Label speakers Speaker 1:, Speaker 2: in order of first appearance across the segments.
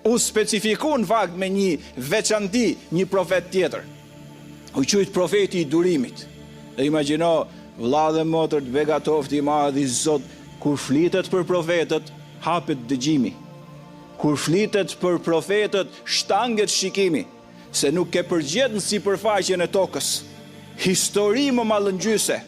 Speaker 1: U specifiku në fakt me një veçanti një profet tjetër. U quajt profeti i durimit. Dhe imagjino vëlla dhe motër të begatoftë i madh i Zot, kur flitet për profetët, hapet dëgjimi. Kur flitet për profetët, shtanget shikimi, se nuk ke përgjet në sipërfaqen e tokës. Histori më mallëngjyse,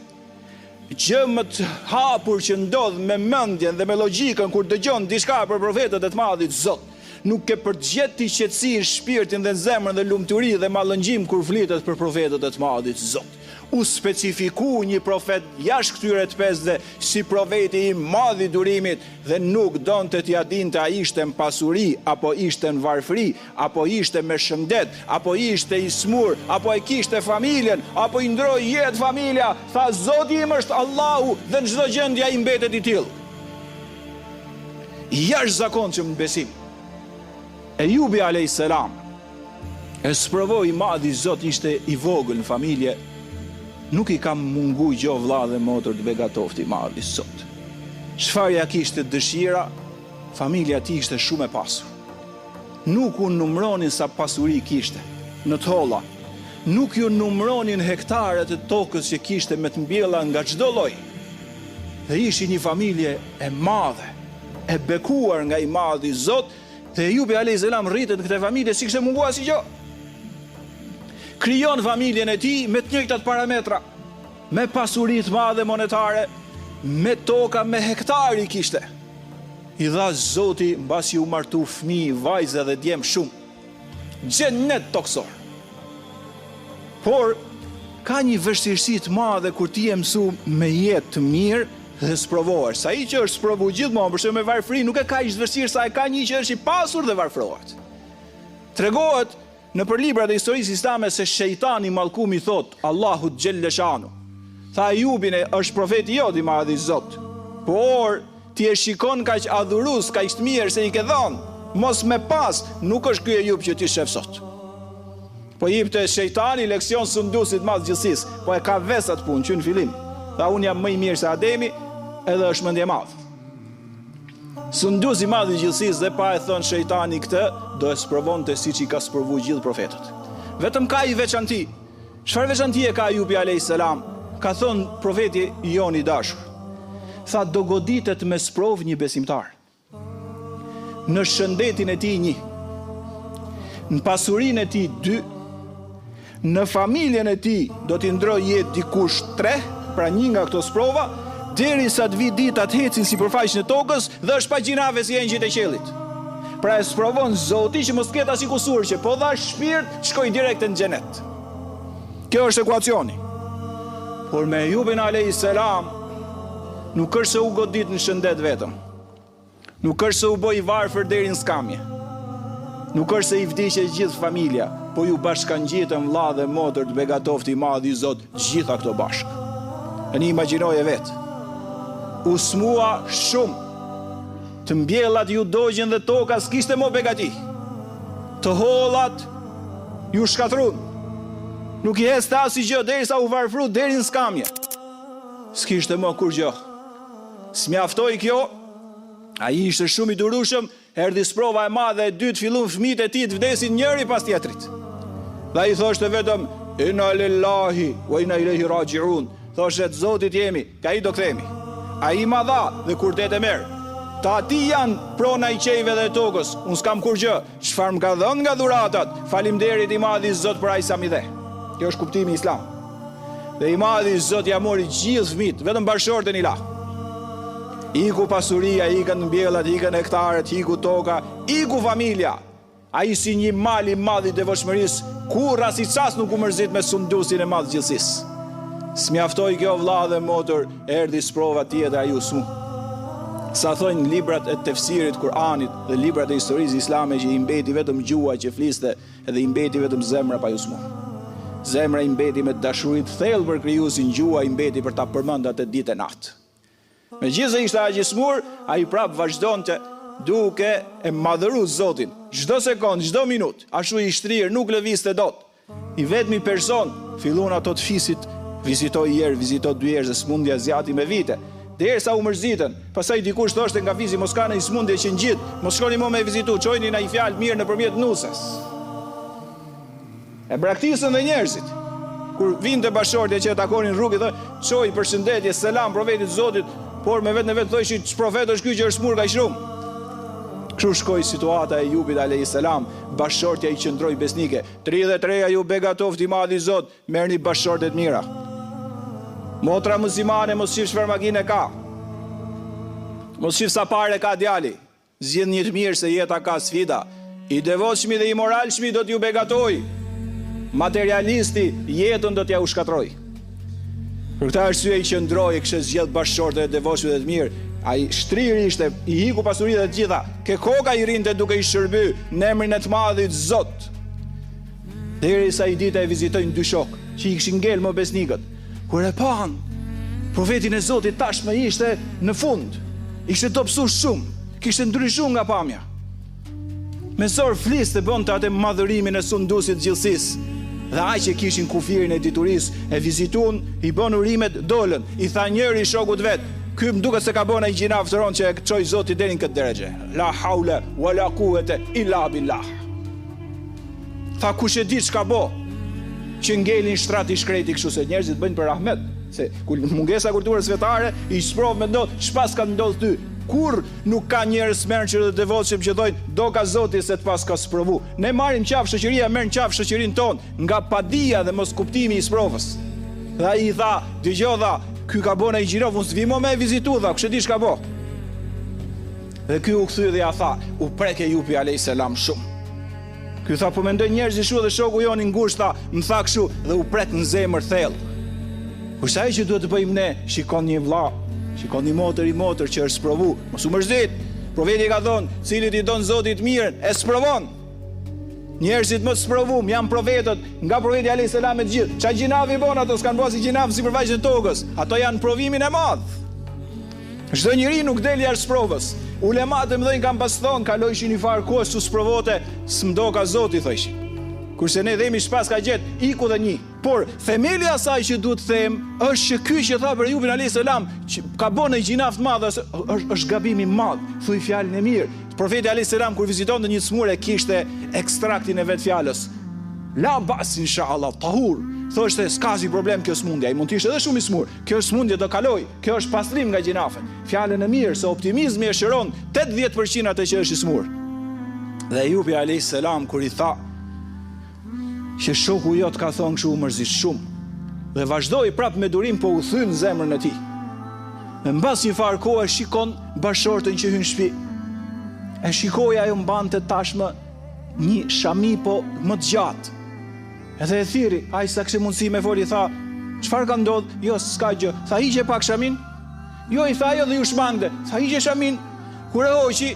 Speaker 1: gjë më të hapur që ndodh me mendjen dhe me logjikën kur dëgjon diçka për profetët e të madhit Zot. Nuk ke përgjet ti qetësinë, shpirtin dhe zemrën dhe lumturi dhe mallëngjim kur flitet për profetët e të madhit Zot. U specifiku një profet jashtë këtyre të pesëve si profeti i madh i durimit dhe nuk donte t'ia dinte a ishte në pasuri, apo ishte në varfëri, apo ishte me shëndet, apo ishte i smur, apo e kishte familjen, apo i ndroi jetë familja. Tha Zoti im është Allahu dhe në çdo gjendje ai mbetet i tillë. Jashtëzakonshëm në besim. Ejubi a.s. e sprovoi i madh i Zot, ishte i vogël në familje. Nuk i kam mungu gjo vlla dhe motër të begatoftë i madh i Zot. Çfarë ja kishte dëshira, familja ti ishte shumë e pasur. Nuk u numronin sa pasuri kishte në të holla. Nuk ju numronin hektaret e tokës që kishte me të mbjella nga çdo lloj. Dhe ishi një familje e madhe, e bekuar nga i madh i Zot, dhe Ejubi a.s. rritet në këtë familje si kishte munguar asgjë. Krijon familjen e tij me të njëjtat parametra, me pasuri të madhe monetare, me toka, me hektari kishte. I dha Zoti mbasi u martu fëmijë, vajzë dhe djem shumë. Xhenet toksor. Por ka një vështirësi të madhe kur ti je mësuar me jetë të mirë dhe sprovohesh. Sa i që është sprovu gjithmonë, për shembull me varfëri, nuk e ka aq vështirë sa e ka një që është i pasur dhe varfërohet. Tregohet në për librat e historisë islame se shejtani mallkumi thot Allahu xhelle shanu. Tha Ejubin është profeti jot i madh i Zot. Por ti e shikon kaq adhurues, kaq të mirë se i ke dhënë. Mos me pas, nuk është ky Ejub që ti shef sot. Po jepte shejtani leksion sundusit madh gjithësisë, po e ka vesat punë që në fillim. Tha unë jam më i mirë se Ademi, edhe është mendje madh. Sundus i madh i gjithësisë dhe pa e thënë shejtani këtë, do e sprovonte siç i ka sprovu gjithë profetët. Vetëm ka i veçanti. Çfarë veçantie ka Ejubi a.s. Ka thënë profeti jon i dashur. Tha do goditet me sprov një besimtar. Në shëndetin e tij 1, në pasurinë e tij 2, në familjen e tij do t'i ndrojë jetë dikush 3, pra një nga këto sprova, deri sa të vi dita të hecin sipërfaqen e tokës dhe është pa gjinave si engjëjt e qiellit. Pra e sprovon Zoti që mos ketë as i kusur që po dha shpirt, shkoj direkt në xhenet. Kjo është ekuacioni. Por me Ejubin a.s. nuk është se u godit në shëndet vetëm. Nuk është se u bë i varfër deri në skamje. Nuk është se i vdiqe gjithë familja, po ju bashkangjitën vëlla dhe motër të begatoftë i madh i Zot, gjitha këto bashkë. E një imagjinoje vetë. U smua shumë. Të mbjellat ju dogjen dhe toka s'kishte më begati. Të hollat ju shkatrun. Nuk i heste asgjë derisa u varfru deri në skamje. S'kishte më kur gjë. S'mjaftoi kjo. Ai ishte shumë i durueshëm, erdhi sprova e madhe e dytë, fillon fëmijët e tij të vdesin njëri pas tjetrit. Dhe ai thoshte vetëm inna lillahi wa inna ilaihi raji'un. Thoshte Zotit jemi, ka i do kthehemi. Ai ma dha dhe kur det e merr. Ta ati janë prona i qejve dhe tokës. Unë s'kam kur gjë. Çfarë më ka dhënë nga dhuratat? Faleminderit i madh i Zot për ai sa mi dhe. Kjo është kuptimi i Islam. Dhe i madh i Zot ja mori gjithë fëmijët, vetëm bashortën i la. Iku pasuria, ikën mbjellat, ikën hektarët, iku toka, iku familja. Ai si një mal i madh i devotshmërisë, kurrë as i çast nuk u mërzit me sundusin e madh gjithësisë. S'mjaftoi kjo vëlla dhe motër, erdhi sprova tjetër ai u smu. Sa thojnë librat e tefsirit Kur'anit dhe librat e historisë islame që i mbeti vetëm gjua që fliste edhe i mbeti vetëm zemra pa ju smu. Zemra i mbeti me dashuri të thellë për krijuesin, gjua i mbeti për ta përmendur atë ditë e natë. Megjithëse ishte aq i smur, ai prap vazhdonte duke e madhëruar Zotin. Çdo sekond, çdo minutë, ashtu i shtrirë, nuk lëvizte dot. I vetmi person fillon ato të fisit, vizitoi herë, vizitoi 2 herë, se smundja zjati me vite. derisa u mërzitën. Pastaj dikush thoshte nga fizi mos ka në smundje që ngjit, mos shkoni më me vizitu, çojini na i fjalë mirë nëpërmjet nusës. E braktisën dhe njerëzit. Kur vinte bashortja që e takonin rrugë, thonë, çoj përshëndetje, selam profetit Zotit, por me vetë në vetë thoshin, ç'profet është ky që është smur kaq shumë. Kështu shkoi situata e Ejubit alayhis salam, bashortja i qëndroi besnike. 33 ju begatoft i madhi Zot, merrni bashortë të mira. Motra muslimane mos shif çfarë makinë ka. Mos shif sa parë ka djali. Zgjidh një të mirë se jeta ka sfida. I devotshmi dhe i moralshmi do t'ju begatoj. Materialisti jetën do t'ja u shkatroj. Për këtë arsye i qëndroi, kishte zgjedh bashortë e devotshme dhe të mirë. Ai shtriri ishte, i hiku pasuritë e të gjitha. Ke koka i rinte duke i shërby në emrin e të Madhit Zot. Derisa i dita e vizitojnë dy shok që i kishin ngel më besnikët. Kur e pan, profetin e Zotit tashmë ishte në fund. Ishte dobësuar shumë, kishte ndryshuar nga pamja. Me zor fliste bënte atë madhërimin e sundusit gjithësisë. Dhe ai që kishin kufirin e diturisë e vizituan, i bën urimet, dolën. I tha njëri shokut vet, ky më duket se ka bën ai gjinaf tëron që e çoi Zoti deri në këtë drejtë. La haula wala quwata illa billah. Tha kush e di çka bë? Që ngelin shtrat i shkreti kështu se njerëzit bëjnë për rahmet. Se mungesa kulturës vetare i sprov me ndodh, ç'pas ka ndodh ty. Kur nuk ka njerëz mërçër dhe devotshëm që thojnë do ka Zoti se të pas ka sprovu. Ne marrim qaf shoqëria, merr qaf shoqërinë tonë nga padia dhe mos kuptimi i sprovës. Dhe ai i tha, dëgjova, ky ka bën ai gjinov, unë s'vi më me vizitu dha, kush e di çka bë. Dhe ky u kthye dhe ja tha, u prek Ejubi alayhis salam shumë. Ky tha, po mendoj njerëz i shu dhe shoku jon i ngushtë tha, më tha kështu dhe u prek në zemër thellë. Kurse ai që duhet të bëjmë ne, shikon një vëlla, shikon një motër që është sprovu, mos u mërzit. Profeti ka thonë, cili i don Zotit mirën, e sprovon. Njerëzit më sprovum, janë profetët, nga profeti alayhis salam e të gjithë. Ç'a gjinavi bon ato s'kan bërë si gjinaf sipërfaqen e tokës. Ato janë provimin e madh. Çdo njeri nuk del jashtë provës. Ulemat e mëdhenj kanë pas thonë, kalojshin një farë kohë su sprovote, s'mdoka Zoti thoshin. Kurse ne themi shpas ka gjet iku dhe një. Por themeli asaj që duhet të them është që ky që tha për Ejubin alayhis salam, që ka bën një gjinaf të madh, është gabim i madh. Thuaj fjalën e mirë. Profeti alayhis salam kur vizitonte një smurë kishte ekstraktin e vet fjalës. La bas inshallah tahur. Thoshte s'ka si problem kjo smundje, ai mund të ishte edhe shumë i smur. Kjo smundje do kaloj. Kjo është pastrim nga gjinafet. Fjalën e mirë se optimizmi e shëron 80% atë që është i smur. Dhe Ejubi alayhis salam kur i tha që shoku jot ka thonë kështu u mërzit shumë dhe vazhdoi prap me durim po u thyn zemrën e tij. Dhe mbas një farë kohe shikon bashortën që hyn në shtëpi. E shikoi ajo mbante tashmë një shami po më të gjatë. Edhe e thiri, ai sa kishte mundësi me foli tha, çfarë ka ndodhur? Jo, s'ka gjë. Tha hiqe pak shamin. Jo, i tha ajo dhe ju shmangde. Tha hiqe shamin. Kur e hoqi,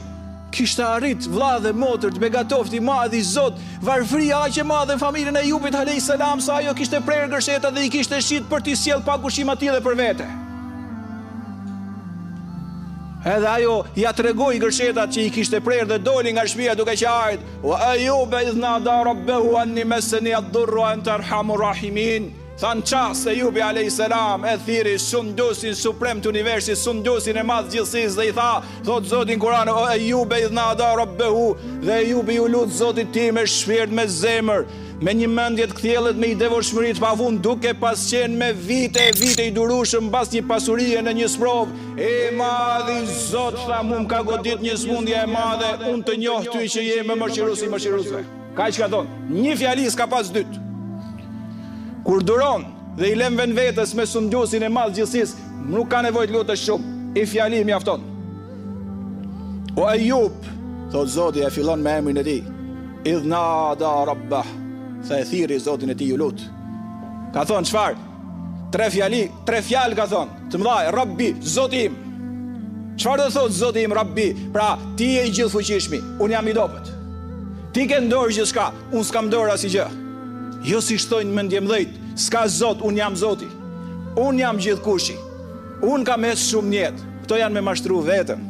Speaker 1: kishte arrit vlla dhe motër të begatofti madhi Zot, varfëria aq e madhe në familjen e Ejubit alayhis salam sa ajo kishte prerë gërsheta dhe i kishte shit për t'i sjell pak ushqim atij dhe për vete. Edhe ajo ja tregoi gërshetat që i kishte prerë dhe doli nga shtëpia duke qartë. Wa Ayyuba idh nada rabbahu anni massani ad-durru wa anta arhamur rahimin. Than qas Ejubi alayhis salam e thiri sundusin suprem të universit, sundusin e madh gjithësisë dhe i tha, thot Zoti në Kur'an, o Ejubi idh nada rabbahu, dhe Ejubi u lut Zotit tim me shpirt, me zemër, me një mendje të kthjellët, me një devotshmëri të pafund, duke pas qenë me vite i durueshëm mbas një pasurie në një sprov. E madhi Zot tha, mu ka godit një smundje e madhe, unë të njoh ty që je më mëshirues i mëshiruesve. Kaq ka thonë, një fjali s'ka pas dytë. Kur duron dhe i lem vend vetës me sundjusin e madh gjithësisë, nuk ka nevojë të lutesh shumë, i fjali mjafton. O Ejub, thot Zoti e fillon me emrin e tij. Idh nada rabbah, sa e thiri Zotin e tij u lut. Ka thonë çfarë? Tre fjalë ka thonë, të mëdha, Rabbi, Zoti im. Çfarë do thot Zoti im Rabbi? Pra, ti je i gjithfuqishmi, unë jam i dobët. Ti ke në dorë gjithçka, unë s'kam dorë asgjë. Jo si shtojnë mendje mëdhejt, s'ka Zot, unë jam Zoti. Unë jam gjithkushi. Unë kam hes shumë njetë. Këto janë me mashtru vetën.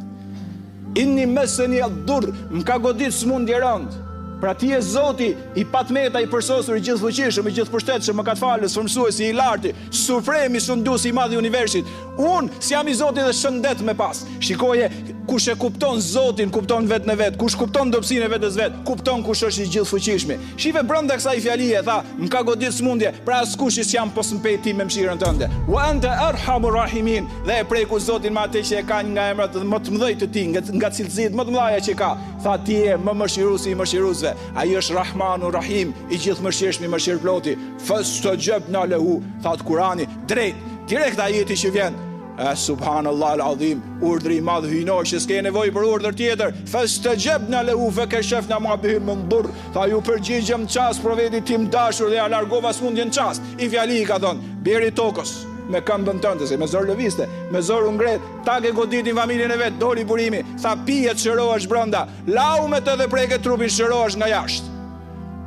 Speaker 1: Inni meseni ad-durr, më ka godit smundje rënd. Pra ti je Zoti i patmeta, i përsosur, i gjithfuqishëm, i gjithpërshtetshëm, mëkatfalës, frymësuesi, i larti, supremi, sunduesi i madh i universit. Unë si jam i Zotit dhe shëndet me pas. Shikoje, kush e kupton Zotin, kupton vetën e vet. Kush kupton dobësinë e vetes vet, kupton kush është i gjithfuqishmi. Shive brenda kësaj fjalie tha, më ka godit smundje, pra askush s'jam pos mpeti me mëshirën tënde. Wa anta arhamur rahimin, dhe e preku Zotin me atë që e ka nga emrat më të mëdhej të tij, nga cilësitë më të mëdha që ka. Tha ti je më mëshiruesi i mëshiruesve. Ai është Rahmanu Rahim, i gjithë mëshirshëm, i mëshirploti. Fastajabna lahu, thot Kurani, drejt, direkt ajeti që vjen. Subhanallahu al-azim, urdhri i madh hyjnor që s'ke nevojë për urdhër tjetër. Fastajabna lahu fakashafna ma bihi min durr. Tha ju përgjigjem çast profetit tim dashur dhe ja largova smundjen çast. I fjali ka thon, bjeri tokës me këmbën tënde, se me zor lëviste, me zor u ngret, ta ke goditin familjen e vet, doli burimi, tha pije të shërohesh brenda, lau me të dhe preke trupin shërohesh nga jashtë.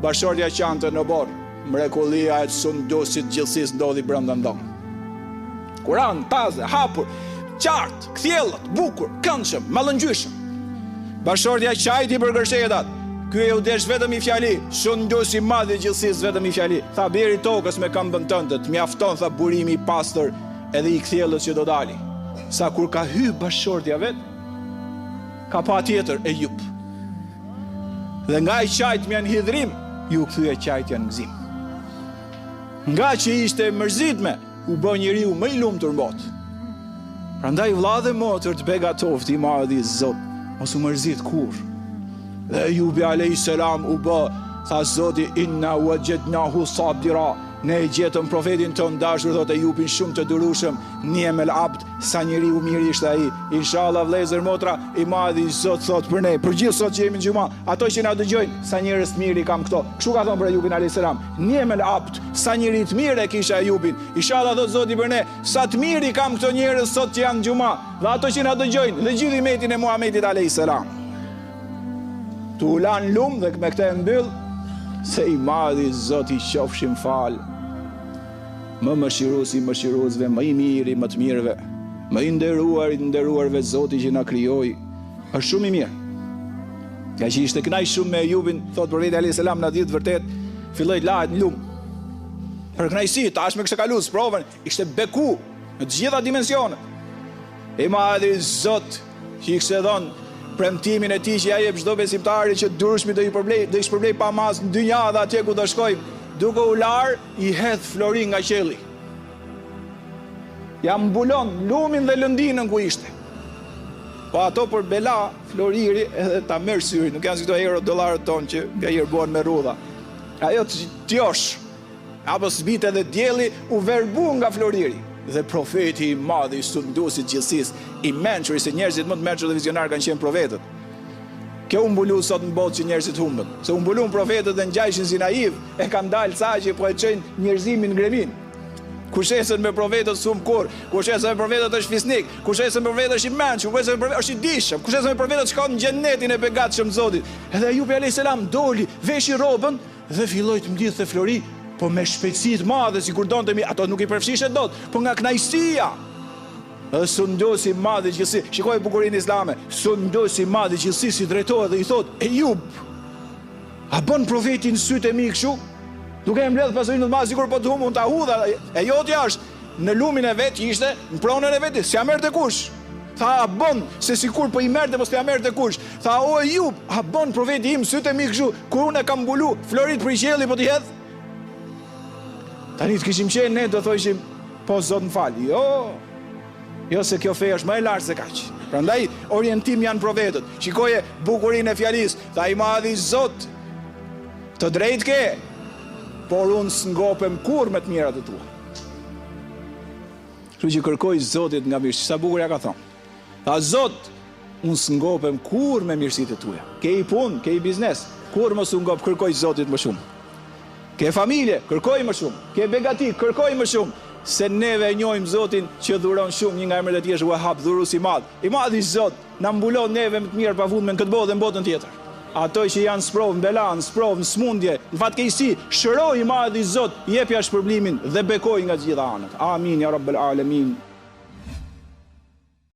Speaker 1: Bashortja qante në borë, mrekullia e sunduesit gjithësisë ndodhi brenda ndonë. Kuran, taze, hapur, qartë, kthjellët, bukur, këndshëm, mallëngjyshëm. Bashortja qajti për gërshetat. Ky e u desh vetëm i fjali, sunduesi i madh i gjithësisë vetëm i fjali. Tha bjeri tokës me këmbën tënde, të mjafton, tha burimi i pastër edhe i kthjellës që do dali. Sa kur ka hyrë bashortja vet, ka pa tjetër e jup. Dhe nga i qajtëmja në hidhrim, ju kthye qajtja në gëzim. Nga që ishte mërzitme, u bë njeriu më i lumtur në botë. Prandaj vëlla dhe motër të begatoftë i madh i Zot, mos u mërzit kurrë. Dhe Ejubi a.s. u bë, tha Zoti, inna wajadnahu sabira. Ne e gjetëm profetin ton dashur, thot Ejubin, shumë të durueshëm, ni'mal abd, sa njeriu mirë ishte ai. Inshallah vëllezër motra, i madhi Zot thot për ne, për gjithë sot që jemi në xhumë, ato që na dëgjojnë, sa njerëz të mirë i kam këto. Kështu ka thënë për Ejubin a.s. Ni'mal abd, sa njeri të mirë e kisha Ejubin. Inshallah thot Zoti për ne, sa të mirë i kam këto njerëz sot që janë në xhumë, dhe ato që na dëgjojnë, dhe gjithë umetin e Muhamedit a.s. Tu ulan lumë dhe me këte mbyll, se i madhi Zot i qofshim fal. Më mëshiruesi i mëshiruesve, më i miri më të mirëve, më i nderuar i nderuarve, Zoti që na krijoi, është shumë i mirë. Nga që ishte kënaq shumë me Ejubin, thot profeti alayhis salam, na ditë vërtet filloi të lahet në lumë. Për kënaqësi, tash me kishte kaluar provën, ishte beku në të gjitha dimensionet. I madhi Zot që i kishte dhënë premtimin e tij që ja jep çdo besimtari që durshmi do i shpërblej pa mas në dynja dhe atje ku do shkojmë, duke u lar i hedh florin nga qielli. Ja mbulon lumin dhe lëndinën ku ishte. Po ato për bela floriri edhe ta merr syrin, nuk janë si këto euro dollarët tonë që nga herë bëhen me rrudha. Ajo t'josh, apo s'bite edhe dielli u verbu nga floriri. Dhe profeti i madh i sunduesit gjithësisë, i mençur, se njerëzit më të mençur dhe vizionar kanë qenë profetët. Kjo u mbulu sot në botë që njerëzit humbën. Se u mbulun profetët dhe ngjajshin si naiv, e kanë dalë sa që po e çojnë njerëzimin në gremin. Kushesën me profetët sum kur, kushesën me profetët është fisnik, kushesën me profetët është i mençur, kushesën me profetët është i dishëm, kushesën me profetët shkon në xhenetin e begatshëm Zotit. Edhe Ejubi alayhis salam doli, veshi rrobën dhe filloi të mblidhte flori, po me shpejtësi të madhe, sikur donte mi, ato nuk i përfshishte dot, po nga kënaqësia. Edhe sunduesi i madh i gjithësisë, shikoj bukurinë islame, sunduesi i madh i gjithësisë i drejtohet dhe i thot, Ejub, a bën profetin sytë e mi kështu? Duke e mbledh pasurinë të madhe, sikur po të humbun ta hudha, e jotja është në lumin e vet që ishte, në pronën e vet, s'ja merrte kush. Tha, a bën, se sikur po i merrte, po s'ja merrte kush. Tha, o Ejub, a bën profeti im sytë e mi kështu, kur unë e kam mbulu florit për qielli po t'i hedh? Tani të kishim qenë ne, do thojshim, po Zot më fal. Jo se kjo fe është më e lartë se kaq. Prandaj orientim janë profetët. Shikoje bukurinë e fjalisë, tha i madhi Zot, të drejtë ke, por unë s'ngopem kur me të mirat e tua. Kështu që kërkoj Zotit nga mirësi, sa bukur ja ka thonë. Tha Zot, unë s'ngopem kur me mirësitë e tua. Ke i punë, ke i biznes, kur mos u ngop, kërkoj Zotit më shumë. Ke familje, kërkoj më shumë. Ke begati, kërkoj më shumë. Se neve e njohim Zotin që dhuron shumë, një nga emrat e tij është Wahhab, dhurues i madh. I madh i Zot na mbulon neve më të mirë pafundme në këtë botë dhe në botën tjetër. Ato që janë sprovë, në bela, në sprovë, në smundje, në fatkeqësi, shëroj i madh i Zot, jepja shpërblimin dhe bekoj nga të gjitha anët. Amin ya rabbal alamin.